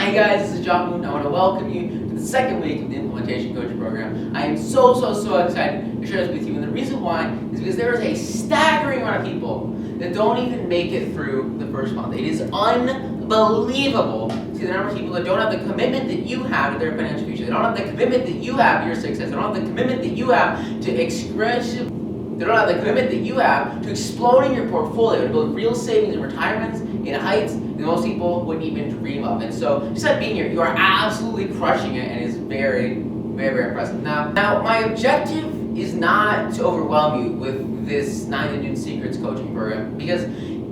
Hi guys, this is John. I want to welcome you to the second week of the Implementation Coaching Program. I am so excited to share this with you, and the reason why is because there is a staggering amount of people that don't even make it through the first month. It is unbelievable to see the number of people that don't have the commitment that you have to their financial future. They don't have the commitment that you have to your success. They don't have the commitment that you have to They don't have the commitment that you have to exploding your portfolio, to build real savings and retirements in heights that most people wouldn't even dream of. And so, just like being here, you are absolutely crushing it, and it's very impressive. Now, my objective is not to overwhelm you with this 9 to Noon Secrets coaching program, because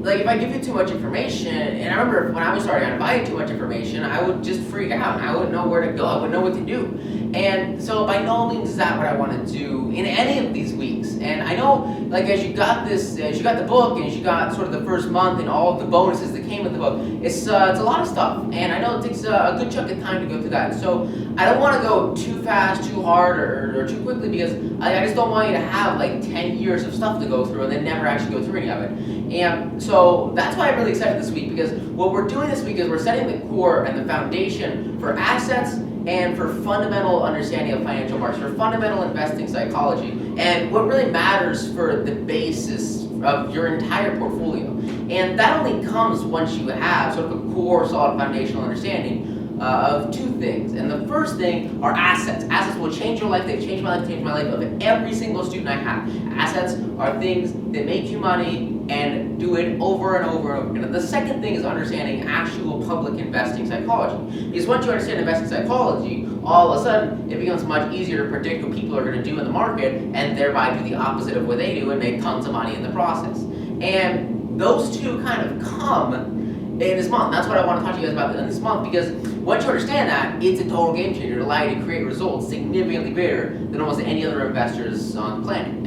if I give you too much information, and I remember when I was starting out, if I had too much information, I would just freak out, and I wouldn't know where to go, I wouldn't know what to do. And so by no means is that what I want to do in any of these weeks. And I know, as you got the book, and as you got sort of the first month and all of the bonuses that came with the book, it's a lot of stuff. And I know it takes a good chunk of time to go through that. So I don't want to go too fast, too hard, or too quickly, because I just don't want you to have 10 years of stuff to go through and then never actually go through any of it. And so that's why I'm really excited this week, because what we're doing this week is we're setting the core and the foundation for assets and for fundamental understanding of financial markets, for fundamental investing psychology, and what really matters for the basis of your entire portfolio. And that only comes once you have sort of a core, solid foundational understanding of two things. And the first thing are assets. Assets will change your life. They've changed my life, changed my life of every single student I have. Assets are things that make you money and do it over and over and over again. And the second thing is understanding actual public investing psychology. Because once you understand investing psychology, all of a sudden it becomes much easier to predict what people are going to do in the market, and thereby do the opposite of what they do and make tons of money in the process. And those two kind of come in this month. That's what I want to talk to you guys about in this month, because once you understand that, it's a total game changer. It allows you to create results significantly greater than almost any other investors on the planet.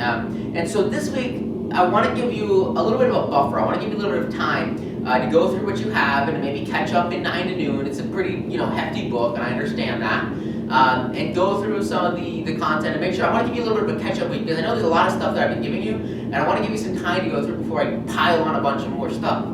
And so this week, I want to give you a little bit of a buffer. I want to give you a little bit of time to go through what you have and maybe catch up in 9 to Noon. It's a pretty hefty book, and I understand that. And go through some of the content and make sure. I want to give you a little bit of a catch-up week, because I know there's a lot of stuff that I've been giving you, and I want to give you some time to go through before I pile on a bunch of more stuff,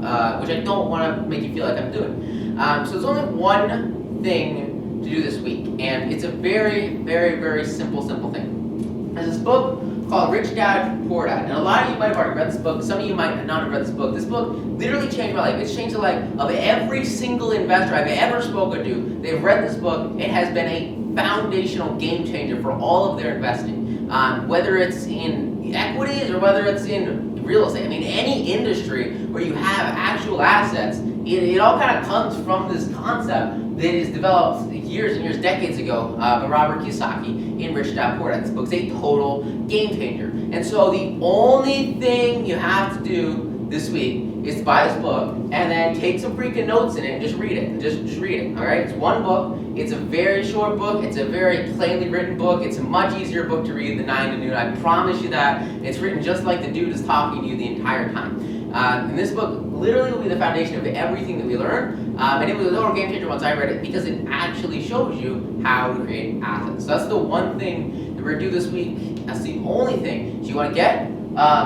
which I don't want to make you feel like I'm doing. So there's only one thing to do this week, and it's a very simple thing. There's this book called Rich Dad, Poor Dad. And a lot of you might have already read this book. Some of you might not have read this book. This book literally changed my life. It's changed the life of every single investor I've ever spoken to. They've read this book. It has been a foundational game changer for all of their investing. Whether it's in equities or whether it's in real estate. I mean, any industry where you have actual assets, it all kind of comes from this concept that is developed years and years, decades ago by Robert Kiyosaki in Rich Dad, Poor Dad. This book's a total game changer. And so the only thing you have to do this week is to buy this book and then take some freaking notes in it and just read it. Just read it, all right? It's one book. It's a very short book. It's a very plainly written book. It's a much easier book to read than 9 to Noon. I promise you that. It's written just like the dude is talking to you the entire time. And this book literally will be the foundation of everything that we learn. And it was a total game changer once I read it, because it actually shows you how to create assets. So that's the one thing that we're going to do this week. That's the only thing. So you want to get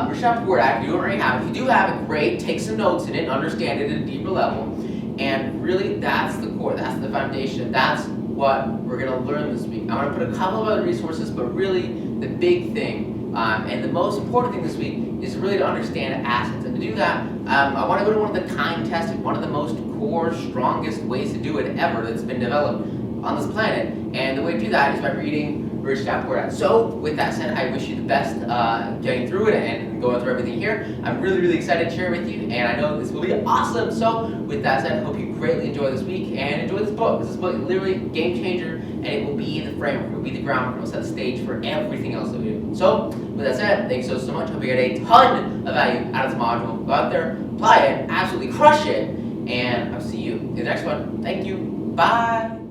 Rich Dad, Poor Dad. If you don't already have it. If you do have it, great. Take some notes in it, understand it at a deeper level. And really, that's the core. That's the foundation. That's what we're going to learn this week. I'm going to put a couple of other resources, but really the big thing and the most important thing this week is really to understand assets. And to do that, I want to go to one of the time-tested, one of the most core, strongest ways to do it ever that's been developed on this planet. And the way to do that is by reading Rich Dad, Poor Dad. So with that said, I wish you the best getting through it and going through everything here. I'm really excited to share with you, and I know this will be awesome. So with that said, I hope you greatly enjoy this week and enjoy this book. This book is literally a game changer, and it will be the framework, it will be the groundwork, it will set the stage for everything else that we do. So with that said, thanks so much. Hope you get a ton of value out of this module. Go out there, apply it, absolutely crush it, and I'll see you in the next one. Thank you. Bye.